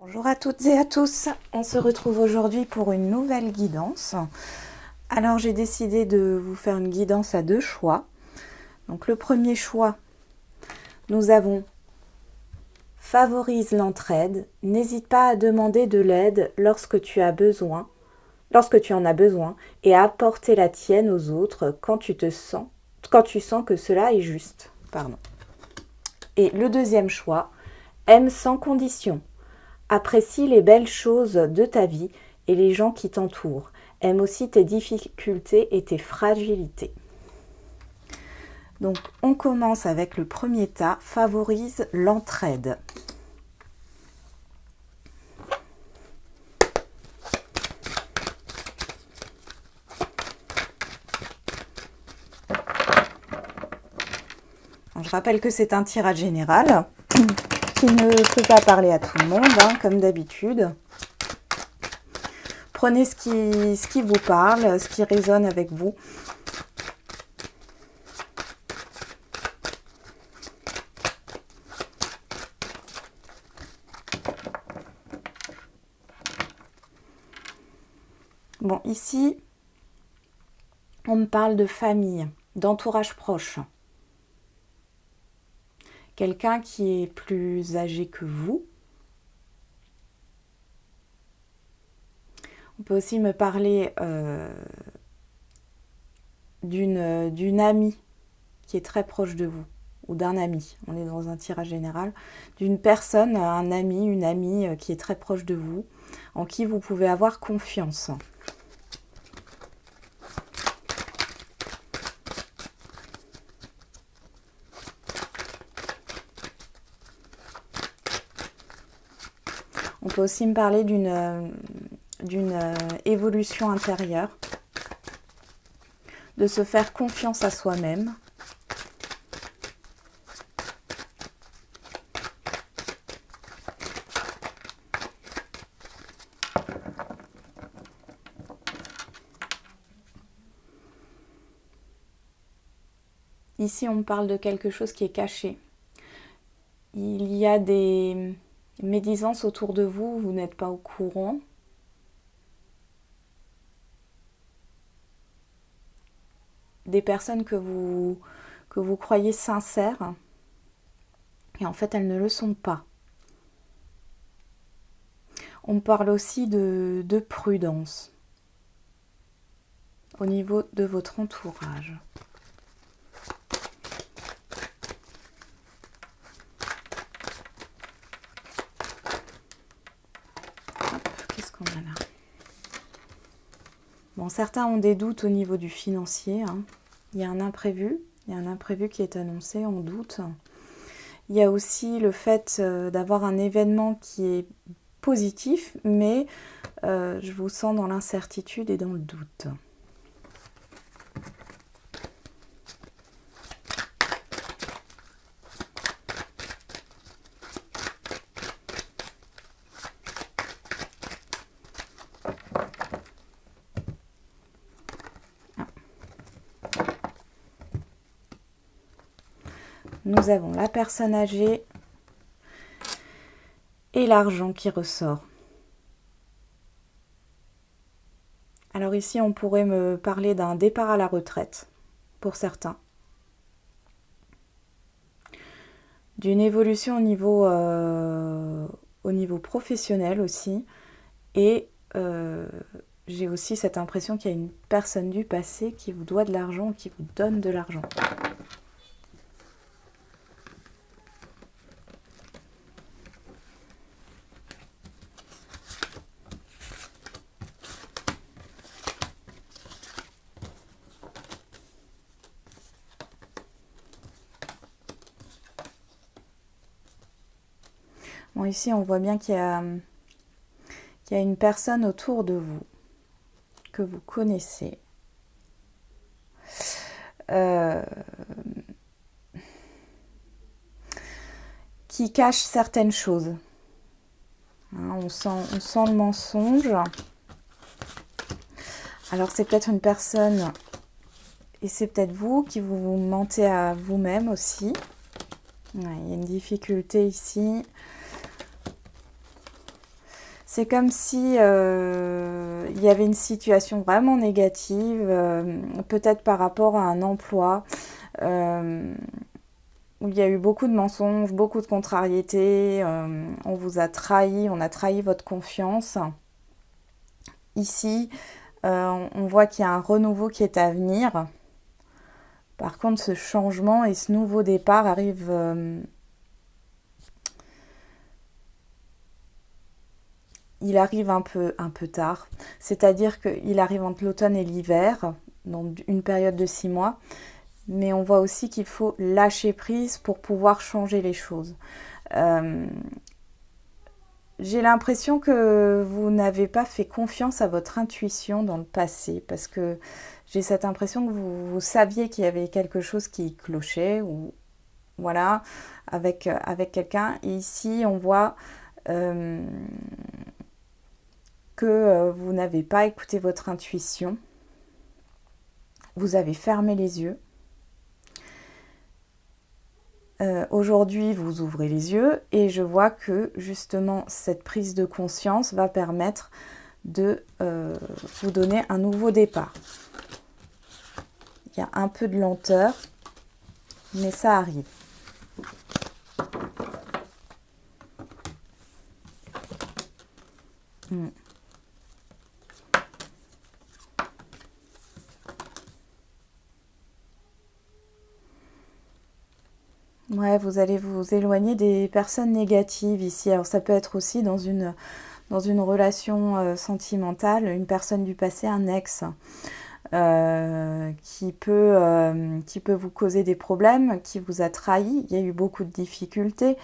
Bonjour à toutes et à tous, on se retrouve aujourd'hui pour une nouvelle guidance. Alors j'ai décidé de vous faire une guidance à deux choix. Donc le premier choix, nous avons favorise l'entraide, n'hésite pas à demander de l'aide lorsque tu en as besoin et à apporter la tienne aux autres quand tu sens que cela est juste. Et le deuxième choix, aime sans condition. Apprécie les belles choses de ta vie et les gens qui t'entourent. Aime aussi tes difficultés et tes fragilités. Donc, on commence avec le premier tas, favorise l'entraide. Je rappelle que c'est un tirage général qui ne peut pas parler à tout le monde, comme d'habitude. Prenez ce qui vous parle, ce qui résonne avec vous. Bon, ici, on me parle de famille, d'entourage proche. Quelqu'un qui est plus âgé que vous. On peut aussi me parler d'une amie qui est très proche de vous, ou d'un ami, on est dans un tirage général, d'une personne, un ami, une amie qui est très proche de vous, en qui vous pouvez avoir confiance. On peut aussi me parler d'une évolution intérieure, de se faire confiance à soi-même. Ici, on me parle de quelque chose qui est caché. Il y a des médisances autour de vous, vous n'êtes pas au courant. Des personnes que vous croyez sincères, et en fait, elles ne le sont pas. On parle aussi de prudence au niveau de votre entourage. Qu'est-ce qu'on a là? Bon, certains ont des doutes au niveau du financier. Il y a un imprévu qui est annoncé, on doute. Il y a aussi le fait d'avoir un événement qui est positif, mais je vous sens dans l'incertitude et dans le doute. Nous avons la personne âgée et l'argent qui ressort. Alors ici, on pourrait me parler d'un départ à la retraite, pour certains. D'une évolution au niveau professionnel aussi. Et j'ai aussi cette impression qu'il y a une personne du passé qui vous doit de l'argent, qui vous donne de l'argent. Bon, ici, on voit bien qu'il y a une personne autour de vous que vous connaissez. Qui cache certaines choses. On sent le mensonge. Alors, c'est peut-être une personne, et c'est peut-être vous, qui vous mentez à vous-même aussi. Ouais, il y a une difficulté ici. C'est comme si il y avait une situation vraiment négative, peut-être par rapport à un emploi, où il y a eu beaucoup de mensonges, beaucoup de contrariétés, on vous a trahi, on a trahi votre confiance. Ici, on voit qu'il y a un renouveau qui est à venir. Par contre, ce changement et ce nouveau départ arrivent... il arrive un peu tard. C'est-à-dire qu'il arrive entre l'automne et l'hiver, donc une période de 6 mois. Mais on voit aussi qu'il faut lâcher prise pour pouvoir changer les choses. J'ai l'impression que vous n'avez pas fait confiance à votre intuition dans le passé, parce que j'ai cette impression que vous saviez qu'il y avait quelque chose qui clochait, ou voilà, avec quelqu'un. Et ici, on voit que vous n'avez pas écouté votre intuition, vous avez fermé les yeux. Aujourd'hui, vous ouvrez les yeux et je vois que justement cette prise de conscience va permettre de vous donner un nouveau départ. Il y a un peu de lenteur, mais ça arrive. Ouais, vous allez vous éloigner des personnes négatives ici. Alors ça peut être aussi dans une relation sentimentale, une personne du passé, un ex, qui peut vous causer des problèmes, qui vous a trahi. Il y a eu beaucoup de difficultés.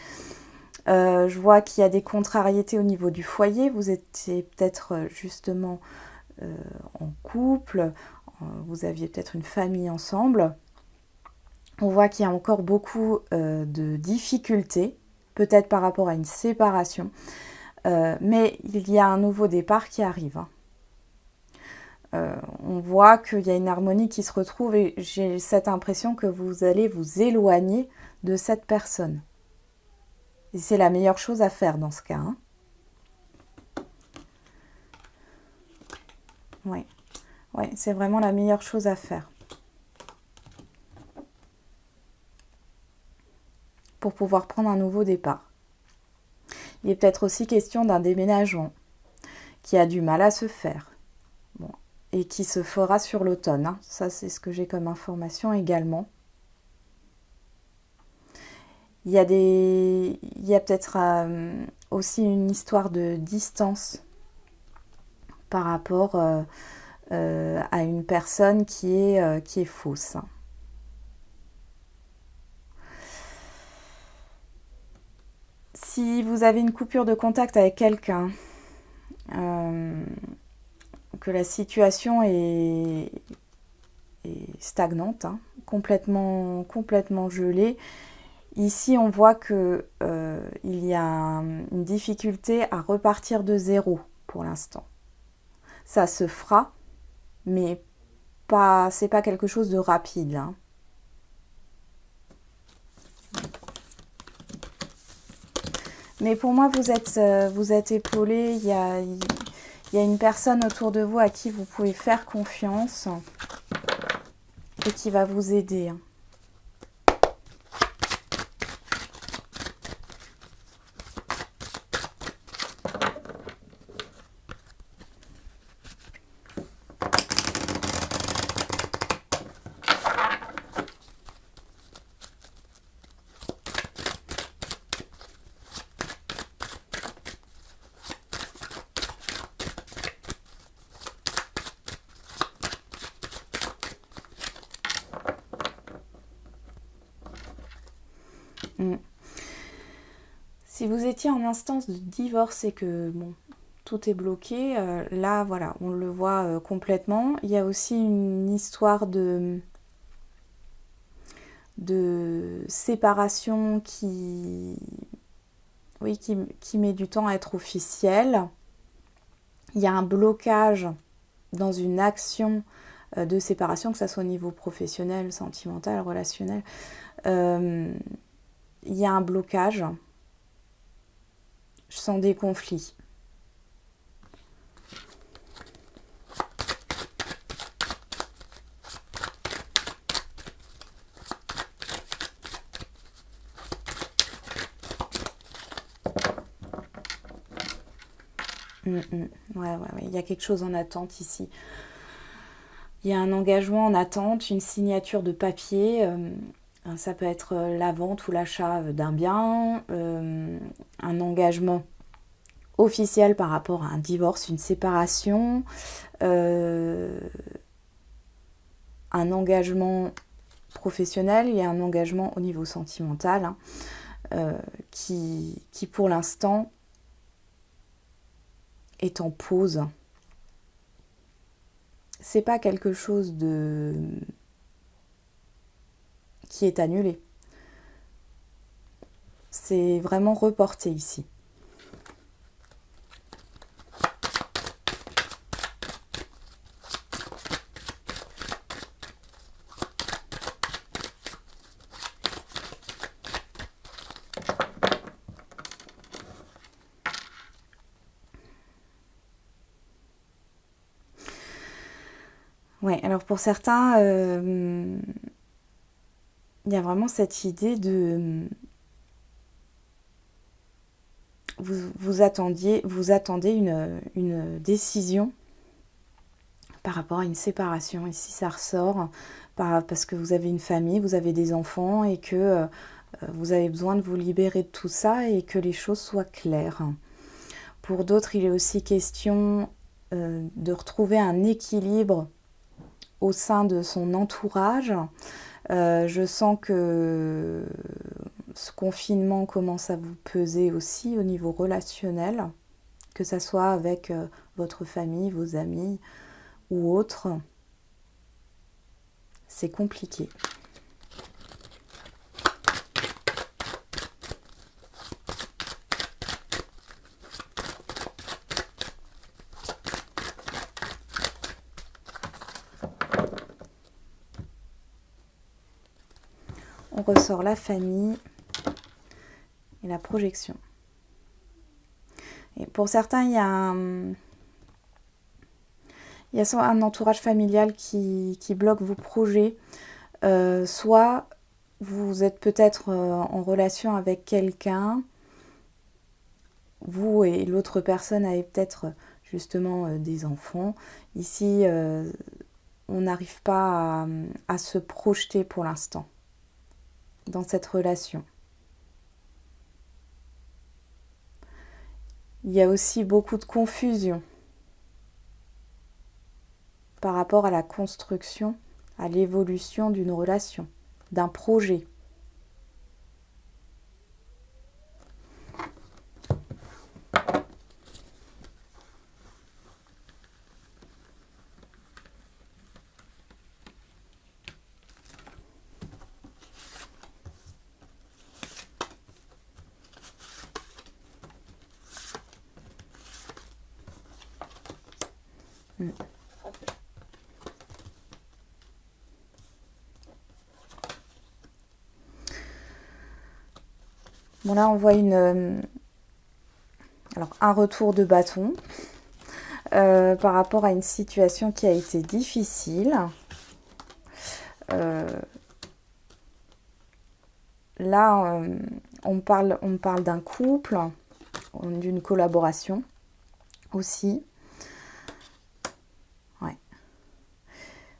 Je vois qu'il y a des contrariétés au niveau du foyer. Vous étiez peut-être justement en couple, vous aviez peut-être une famille ensemble. On voit qu'il y a encore beaucoup de difficultés, peut-être par rapport à une séparation, mais il y a un nouveau départ qui arrive. On voit qu'il y a une harmonie qui se retrouve et j'ai cette impression que vous allez vous éloigner de cette personne. Et c'est la meilleure chose à faire dans ce cas. Oui, c'est vraiment la meilleure chose à faire. Pour pouvoir prendre un nouveau départ. Il est peut-être aussi question d'un déménagement qui a du mal à se faire. Bon, et qui se fera sur l'automne. Ça, c'est ce que j'ai comme information également. Il y a peut-être aussi une histoire de distance par rapport à une personne qui est fausse. Si vous avez une coupure de contact avec quelqu'un, que la situation est stagnante, complètement gelée, ici on voit que il y a une difficulté à repartir de zéro pour l'instant. Ça se fera, mais c'est pas quelque chose de rapide. Mais pour moi, vous êtes épaulé. Il y a une personne autour de vous à qui vous pouvez faire confiance et qui va vous aider. Si vous étiez en instance de divorce et que tout est bloqué, là voilà, on le voit complètement. Il y a aussi une histoire de séparation qui met du temps à être officielle. Il y a un blocage dans une action de séparation, que ce soit au niveau professionnel, sentimental, relationnel. Il y a un blocage. Je sens des conflits. Ouais, il y a quelque chose en attente ici. Il y a un engagement en attente, une signature de papier. Ça peut être la vente ou l'achat d'un bien, un engagement officiel par rapport à un divorce, une séparation, un engagement professionnel et un engagement au niveau sentimental qui pour l'instant est en pause. C'est pas quelque chose qui est annulé. C'est vraiment reporté ici. Ouais, alors pour certains, il y a vraiment cette idée de vous attendez une décision par rapport à une séparation. Ici, ça ressort parce que vous avez une famille, vous avez des enfants et que vous avez besoin de vous libérer de tout ça et que les choses soient claires. Pour d'autres, il est aussi question de retrouver un équilibre au sein de son entourage. Je sens que ce confinement commence à vous peser aussi au niveau relationnel, que ça soit avec votre famille, vos amis ou autres. C'est compliqué. On ressort la famille et la projection. Et pour certains, il y a soit un entourage familial qui bloque vos projets, soit vous êtes peut-être en relation avec quelqu'un, vous et l'autre personne avez peut-être justement des enfants. Ici, on n'arrive pas à se projeter pour l'instant dans cette relation. Il y a aussi beaucoup de confusion par rapport à la construction, à l'évolution d'une relation, d'un projet. Bon, là, on voit un retour de bâton par rapport à une situation qui a été difficile. Là, on parle d'un couple, d'une collaboration aussi. Ouais.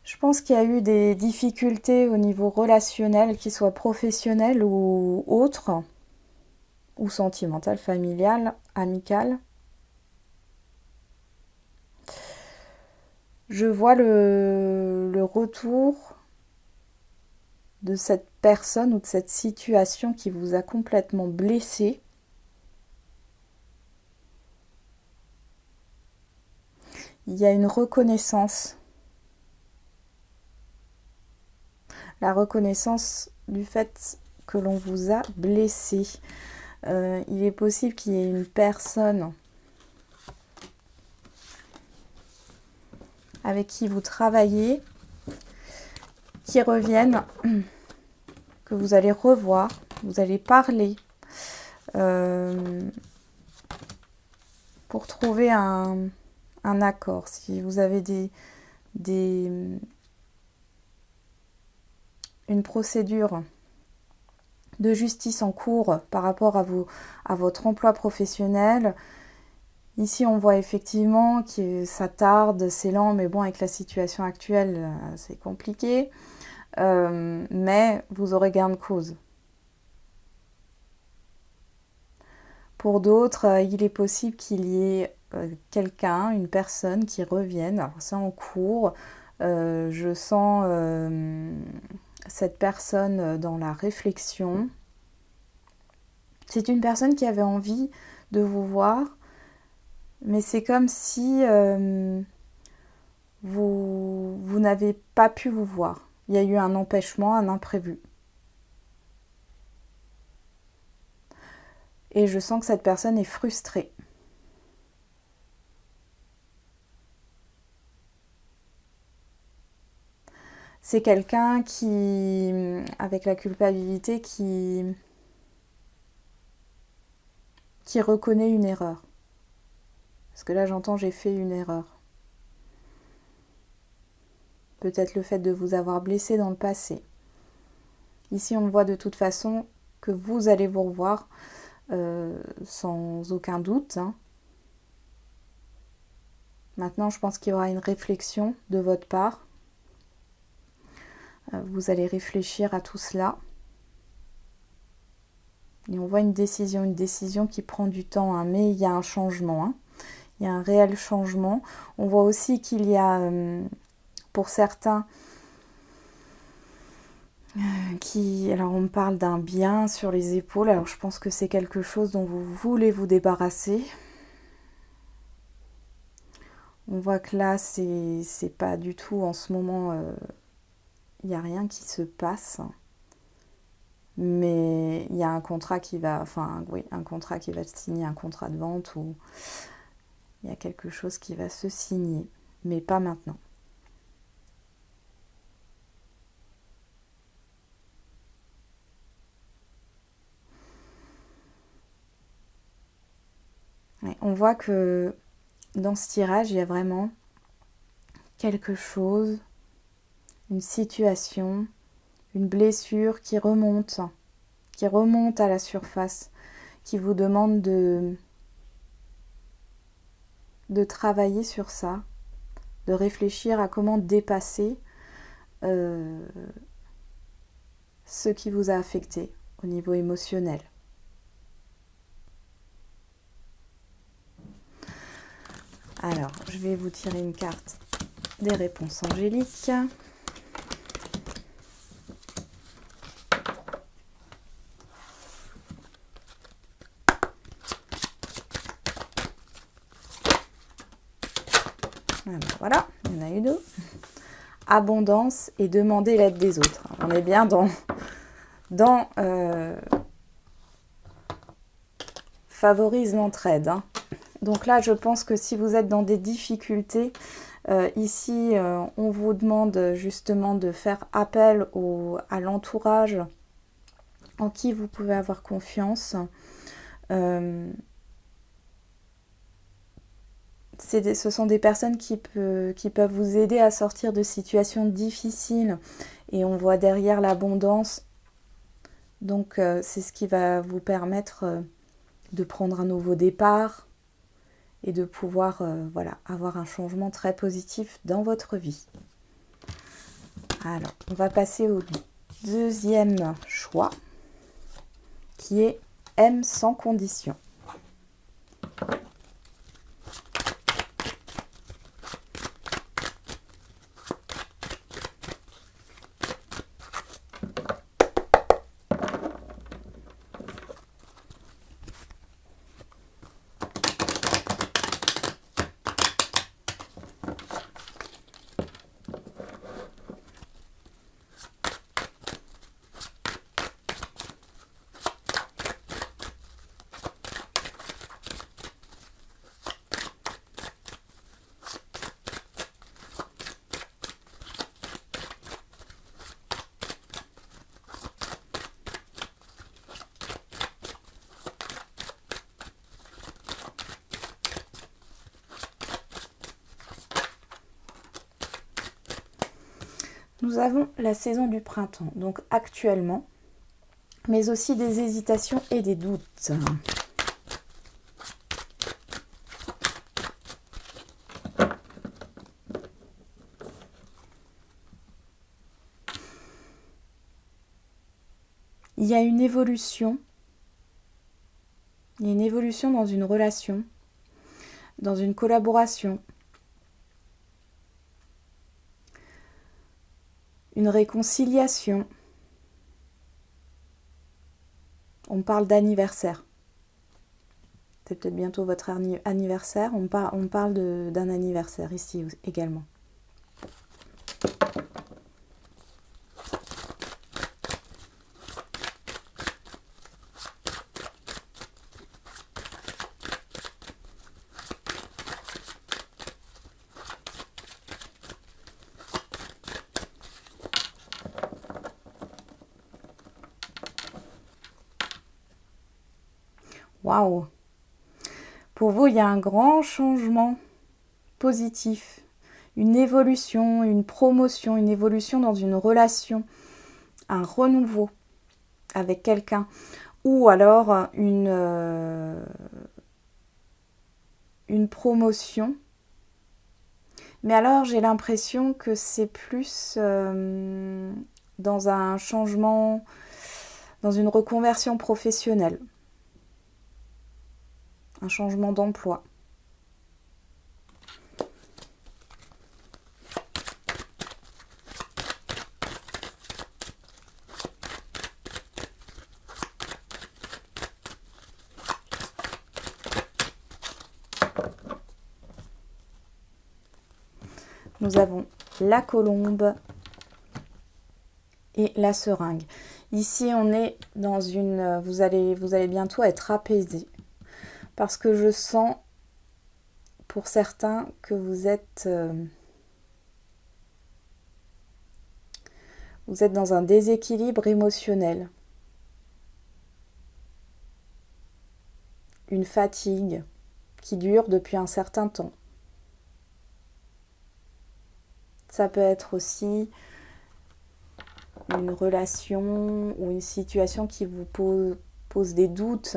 Je pense qu'il y a eu des difficultés au niveau relationnel, qu'ils soient professionnels ou autres, ou sentimental, familial, amical. Je vois le retour de cette personne ou de cette situation qui vous a complètement blessé. Il y a une reconnaissance. La reconnaissance du fait que l'on vous a blessé. Il est possible qu'il y ait une personne avec qui vous travaillez qui revienne, que vous allez revoir, vous allez parler pour trouver un accord. Si vous avez une procédure de justice en cours par rapport à votre emploi professionnel, Ici, on voit effectivement que ça tarde, c'est lent, mais bon, avec la situation actuelle, c'est compliqué. Mais vous aurez gain de cause. Pour d'autres, il est possible qu'il y ait quelqu'un, une personne qui revienne. Alors c'est en cours. Je sens cette personne dans la réflexion. C'est une personne qui avait envie de vous voir, mais c'est comme si vous n'avez pas pu vous voir. Il y a eu un empêchement, un imprévu. Et je sens que cette personne est frustrée. C'est quelqu'un qui, avec la culpabilité, qui reconnaît une erreur. Parce que là, j'entends, j'ai fait une erreur. Peut-être le fait de vous avoir blessé dans le passé. Ici, on voit de toute façon que vous allez vous revoir sans aucun doute. Hein. Maintenant, je pense qu'il y aura une réflexion de votre part. Vous allez réfléchir à tout cela. Et on voit une décision qui prend du temps, hein, mais il y a un changement. Hein. Il y a un réel changement. On voit aussi qu'il y a, pour certains, alors on me parle d'un bien sur les épaules. Alors je pense que c'est quelque chose dont vous voulez vous débarrasser. On voit que là, c'est pas du tout en ce moment, il n'y a rien qui se passe. Mais il y a un contrat qui va, un contrat qui va se signer, un contrat de vente, ou il y a quelque chose qui va se signer, mais pas maintenant. Ouais, on voit que dans ce tirage, il y a vraiment quelque chose, une situation, une blessure qui remonte à la surface, qui vous demande de travailler sur ça, de réfléchir à comment dépasser ce qui vous a affecté au niveau émotionnel. Alors, je vais vous tirer une carte des réponses angéliques. Alors, voilà, il y en a eu deux. Abondance et demander l'aide des autres. On est bien dans favorise l'entraide. Hein. Donc là, je pense que si vous êtes dans des difficultés, ici, on vous demande justement de faire appel à l'entourage en qui vous pouvez avoir confiance. Ce sont des personnes qui peuvent vous aider à sortir de situations difficiles. Et on voit derrière l'abondance. Donc, c'est ce qui va vous permettre de prendre un nouveau départ et de pouvoir avoir un changement très positif dans votre vie. Alors, on va passer au deuxième choix, qui est aime sans condition. Nous avons la saison du printemps, donc actuellement, mais aussi des hésitations et des doutes. Il y a une évolution. Il y a une évolution dans une relation, dans une collaboration, une réconciliation. On parle d'anniversaire. C'est peut-être bientôt votre anniversaire. On parle d'un anniversaire ici également. Waouh! Pour vous, il y a un grand changement positif, une évolution, une promotion, une évolution dans une relation, un renouveau avec quelqu'un, ou alors une promotion. Mais alors, j'ai l'impression que c'est plus dans un changement, dans une reconversion professionnelle. Un changement d'emploi. Nous avons la colombe et la seringue. Ici, on est dans une... Vous allez bientôt être apaisé. Parce que je sens, pour certains, que vous êtes dans un déséquilibre émotionnel. Une fatigue qui dure depuis un certain temps. Ça peut être aussi une relation ou une situation qui vous pose des doutes,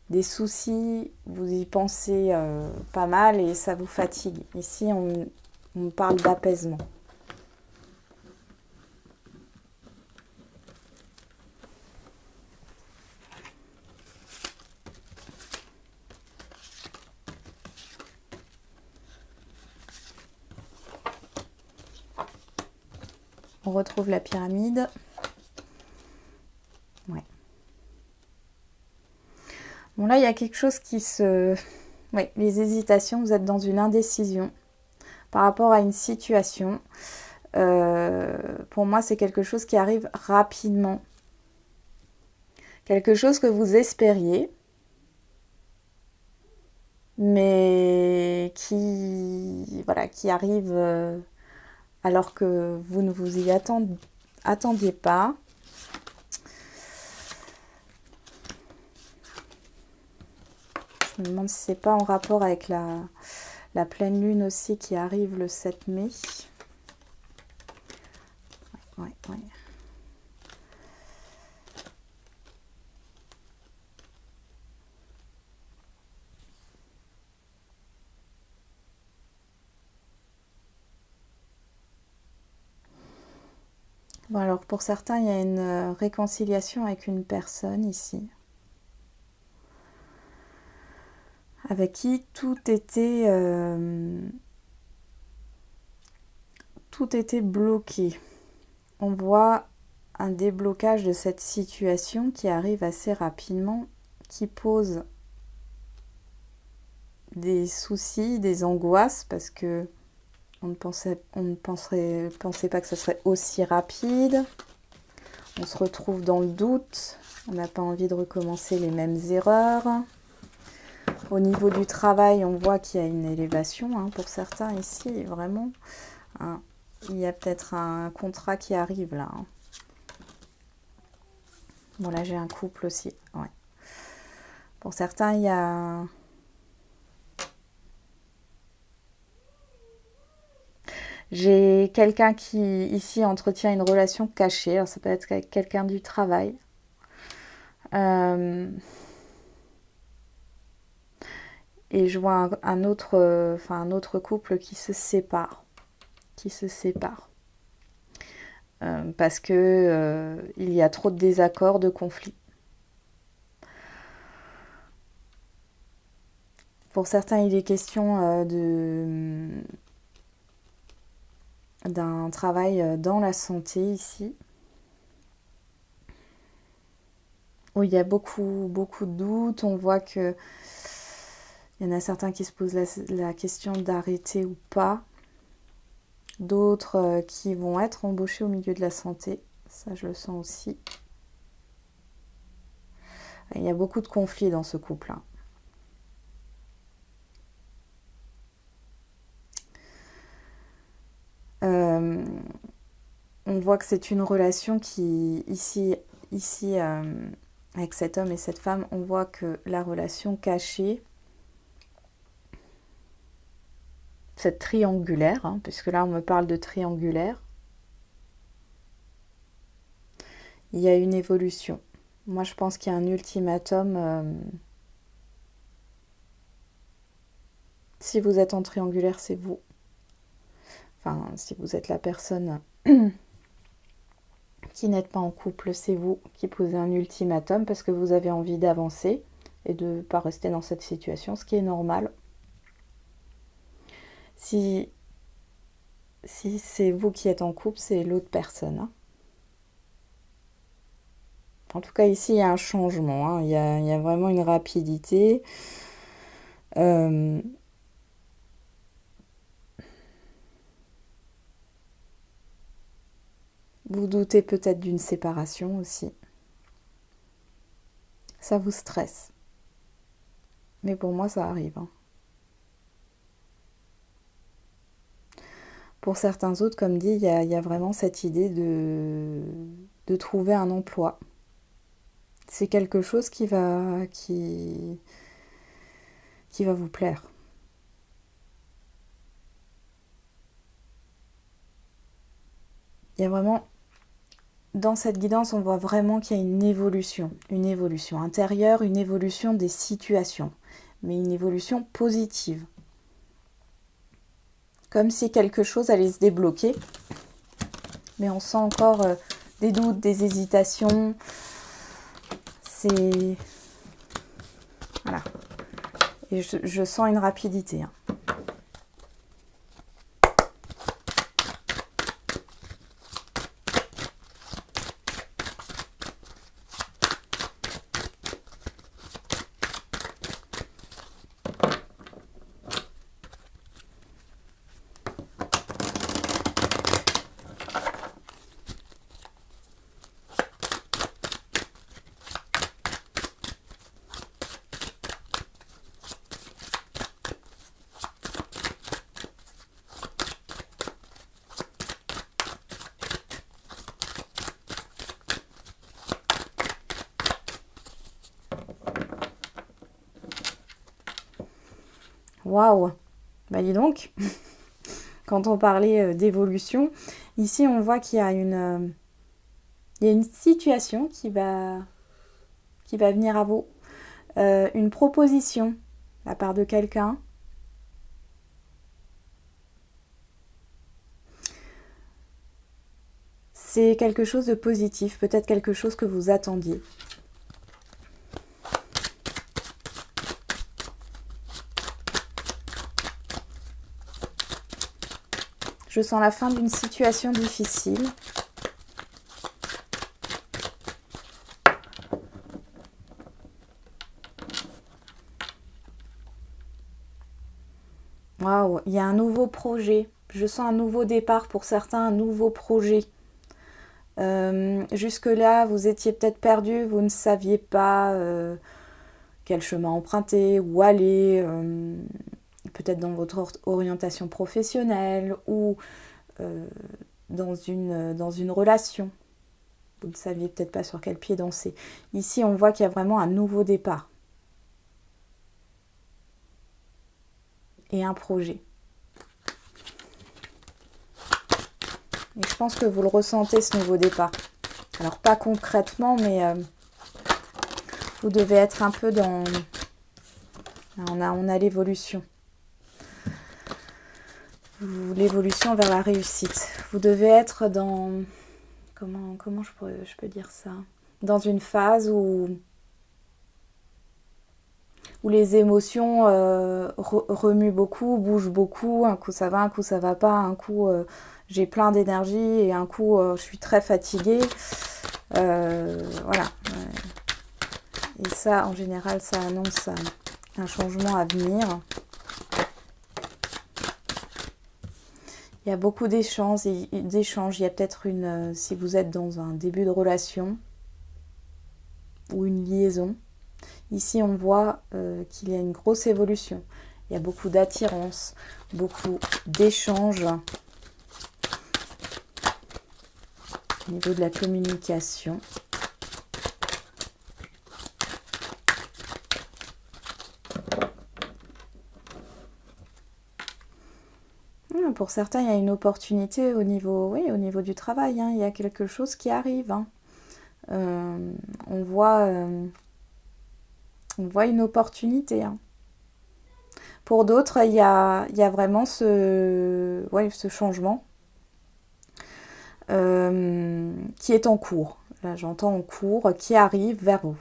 des soucis, vous y pensez pas mal et ça vous fatigue. Ici, on parle d'apaisement. On retrouve la pyramide. Ouais. Bon, là, il y a quelque chose qui se... Oui, les hésitations, vous êtes dans une indécision par rapport à une situation. Pour moi, c'est quelque chose qui arrive rapidement. Quelque chose que vous espériez, mais qui arrive alors que vous ne vous y attendiez pas. Je me demande si c'est pas en rapport avec la pleine lune aussi qui arrive le 7 mai. Ouais. Bon, alors pour certains, il y a une réconciliation avec une personne ici, avec qui tout était bloqué. On voit un déblocage de cette situation qui arrive assez rapidement, qui pose des soucis, des angoisses, parce que on ne pensait pas que ce serait aussi rapide. On se retrouve dans le doute. On n'a pas envie de recommencer les mêmes erreurs. Au niveau du travail, on voit qu'il y a une élévation pour certains ici, vraiment. Il y a peut-être un contrat qui arrive là. Bon, là, j'ai un couple aussi. Ouais. Pour certains, il y a... J'ai quelqu'un qui, ici, entretient une relation cachée. Alors, ça peut être avec quelqu'un du travail. Et je vois un autre couple qui se sépare. parce que il y a trop de désaccords, de conflits. Pour certains, il est question d'un travail dans la santé ici, où il y a beaucoup de doutes. On voit que il y en a certains qui se posent la question d'arrêter ou pas, d'autres qui vont être embauchés au milieu de la santé, ça je le sens aussi. Il y a beaucoup de conflits dans ce couple-là. On voit que c'est une relation qui, ici avec cet homme et cette femme, on voit que la relation cachée, cette triangulaire, puisque là on me parle de triangulaire, il y a une évolution. Moi je pense qu'il y a un ultimatum. Si vous êtes en triangulaire, c'est vous. Enfin, si vous êtes la personne qui n'êtes pas en couple, c'est vous qui posez un ultimatum parce que vous avez envie d'avancer et de ne pas rester dans cette situation, ce qui est normal. Si c'est vous qui êtes en couple, c'est l'autre personne. En tout cas, ici, il y a un changement. Il y a vraiment une rapidité. Vous doutez peut-être d'une séparation aussi. Ça vous stresse. Mais pour moi, ça arrive. Pour certains autres, comme dit, il y a vraiment cette idée de trouver un emploi. C'est quelque chose qui va vous plaire. Il y a vraiment, dans cette guidance, on voit vraiment qu'il y a une évolution intérieure, une évolution des situations, mais une évolution positive. Comme si quelque chose allait se débloquer, mais on sent encore des doutes, des hésitations. C'est... Voilà. Et je sens une rapidité. Waouh! Bah dis donc, quand on parlait d'évolution, ici on voit qu'il y a une situation qui va venir à vous. Une proposition de la part de quelqu'un. C'est quelque chose de positif, peut-être quelque chose que vous attendiez. Je sens la fin d'une situation difficile. Waouh, il y a un nouveau projet. Je sens un nouveau départ pour certains, un nouveau projet. Jusque-là, vous étiez peut-être perdu, vous ne saviez pas quel chemin emprunter, où aller, peut-être dans votre orientation professionnelle ou dans une relation. Vous ne saviez peut-être pas sur quel pied danser. Ici, on voit qu'il y a vraiment un nouveau départ. Et un projet. Et je pense que vous le ressentez, ce nouveau départ. Alors, pas concrètement, mais vous devez être un peu dans... On a l'évolution. L'évolution vers la réussite. Vous devez être dans Comment je peux dire ça? Dans une phase où les émotions remuent beaucoup, bougent beaucoup. Un coup ça va, un coup ça va pas. Un coup j'ai plein d'énergie et un coup je suis très fatiguée. Voilà. Et ça, en général, ça annonce un changement à venir. Il y a beaucoup d'échanges. Il y a peut-être si vous êtes dans un début de relation ou une liaison. Ici, on voit qu'il y a une grosse évolution. Il y a beaucoup d'attirance, beaucoup d'échanges au niveau de la communication. Pour certains, il y a une opportunité au niveau du travail. Hein. Il y a quelque chose qui arrive. Hein. On voit une opportunité. Hein. Pour d'autres, il y a vraiment ce changement qui est en cours. Là, j'entends en cours, qui arrive vers vous.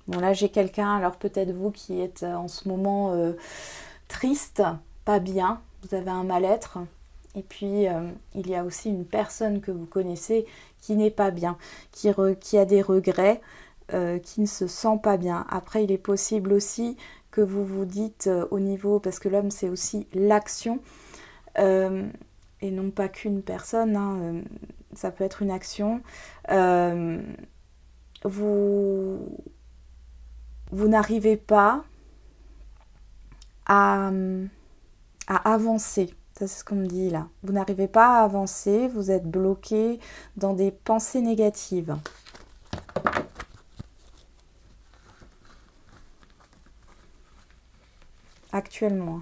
Bon, là, j'ai quelqu'un, alors peut-être vous qui êtes en ce moment triste, pas bien, vous avez un mal-être. Et puis, il y a aussi une personne que vous connaissez qui n'est pas bien, qui a des regrets, qui ne se sent pas bien. Après, il est possible aussi que vous vous dites au niveau, parce que l'homme, c'est aussi l'action, et non pas qu'une personne, hein, ça peut être une action. Vous n'arrivez pas à avancer. Ça, c'est ce qu'on me dit là. Vous n'arrivez pas à avancer, vous êtes bloqué dans des pensées négatives. Actuellement.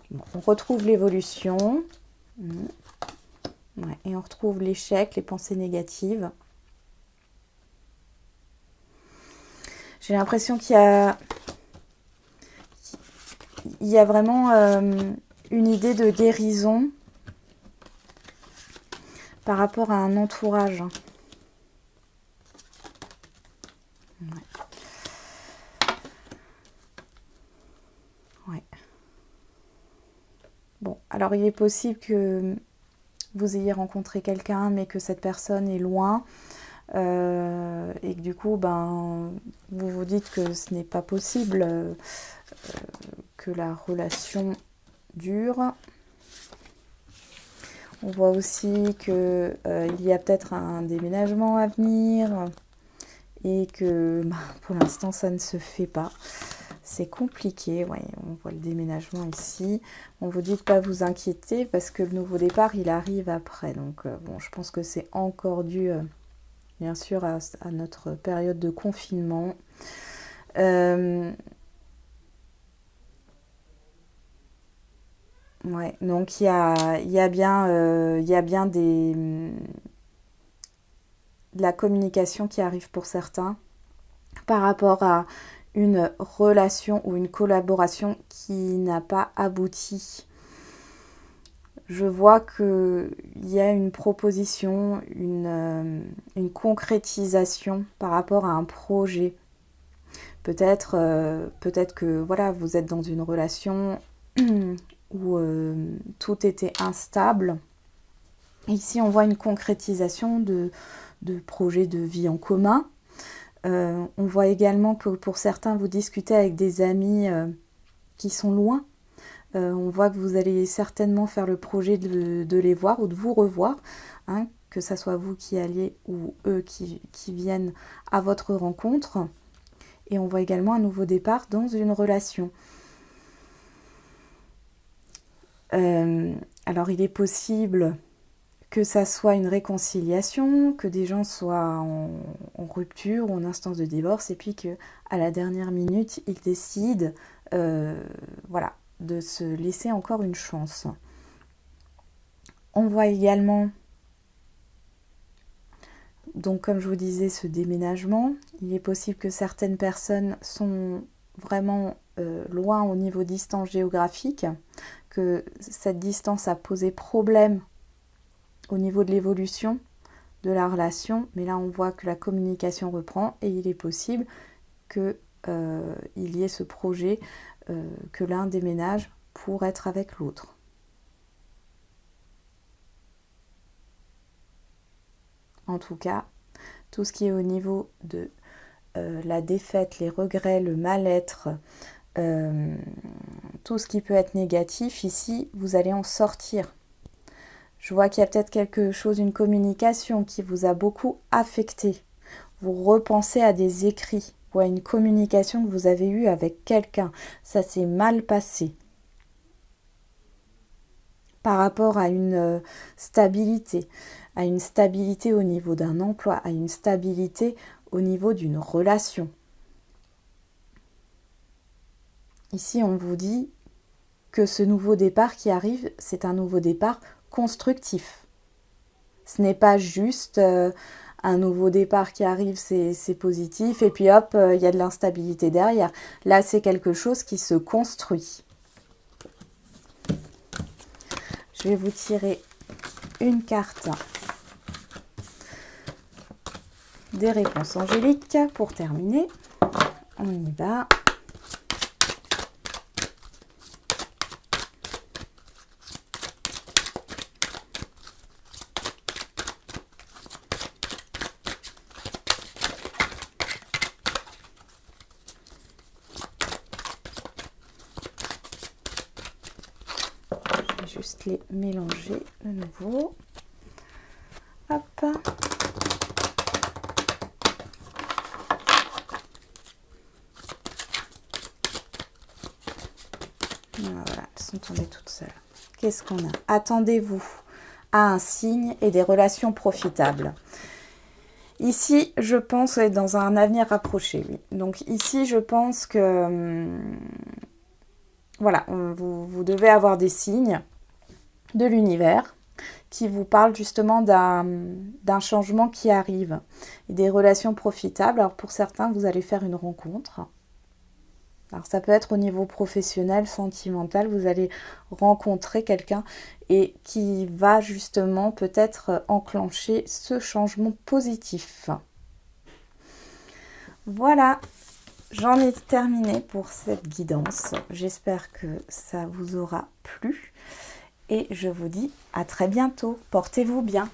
Bon, on retrouve l'évolution. Ouais, et on retrouve l'échec, les pensées négatives. J'ai l'impression qu'il y a vraiment une idée de guérison par rapport à un entourage. Ouais. Ouais. Bon, alors il est possible que vous ayez rencontré quelqu'un, mais que cette personne est loin. Et que du coup, vous vous dites que ce n'est pas possible que la relation dure. On voit aussi qu'il y a peut-être un déménagement à venir et que pour l'instant, ça ne se fait pas. C'est compliqué, ouais, on voit le déménagement ici. On vous dit de ne pas vous inquiéter parce que le nouveau départ, il arrive après. Donc, bon, je pense que c'est encore dû... bien sûr à notre période de confinement. Ouais, donc il y a bien de la communication qui arrive pour certains par rapport à une relation ou une collaboration qui n'a pas abouti. Je vois qu'il y a une proposition, une concrétisation par rapport à un projet. Peut-être que voilà, vous êtes dans une relation où tout était instable. Ici, on voit une concrétisation de projets de vie en commun. On voit également que pour certains, vous discutez avec des amis qui sont loin. On voit que vous allez certainement faire le projet de les voir ou de vous revoir, hein, que ce soit vous qui alliez ou eux qui viennent à votre rencontre. Et on voit également un nouveau départ dans une relation. Alors il est possible que ça soit une réconciliation, que des gens soient en rupture ou en instance de divorce, et puis que à la dernière minute, ils décident voilà, de se laisser encore une chance. On voit également, donc comme je vous disais, ce déménagement. Il est possible que certaines personnes sont vraiment loin au niveau distance géographique, que cette distance a posé problème au niveau de l'évolution de la relation, mais là on voit que la communication reprend et il est possible qu'il y ait ce projet que l'un déménage pour être avec l'autre. En tout cas, tout ce qui est au niveau de la défaite, les regrets, le mal-être, tout ce qui peut être négatif, ici, vous allez en sortir. Je vois qu'il y a peut-être quelque chose, une communication qui vous a beaucoup affecté. Vous repensez à des écrits ou à une communication que vous avez eue avec quelqu'un. Ça s'est mal passé. Par rapport à une stabilité au niveau d'un emploi, à une stabilité au niveau d'une relation. Ici, on vous dit que ce nouveau départ qui arrive, c'est un nouveau départ constructif. Ce n'est pas juste un nouveau départ qui arrive, c'est positif, et puis hop, il y a de l'instabilité derrière. Là, c'est quelque chose qui se construit. Je vais vous tirer une carte des réponses angéliques pour terminer. On y va. Je vais juste les mélanger de nouveau. Hop. Voilà, elles sont tombées toutes seules. Qu'est-ce qu'on a? Attendez-vous à un signe et des relations profitables. Ici, je pense être dans un avenir rapproché, oui. Donc ici, je pense que voilà, vous devez avoir des signes de l'univers qui vous parlent justement d'un changement qui arrive et des relations profitables. Alors pour certains, vous allez faire une rencontre. Alors ça peut être au niveau professionnel, sentimental, vous allez rencontrer quelqu'un et qui va justement peut-être enclencher ce changement positif. Voilà, j'en ai terminé pour cette guidance. J'espère que ça vous aura plu et je vous dis à très bientôt. Portez-vous bien.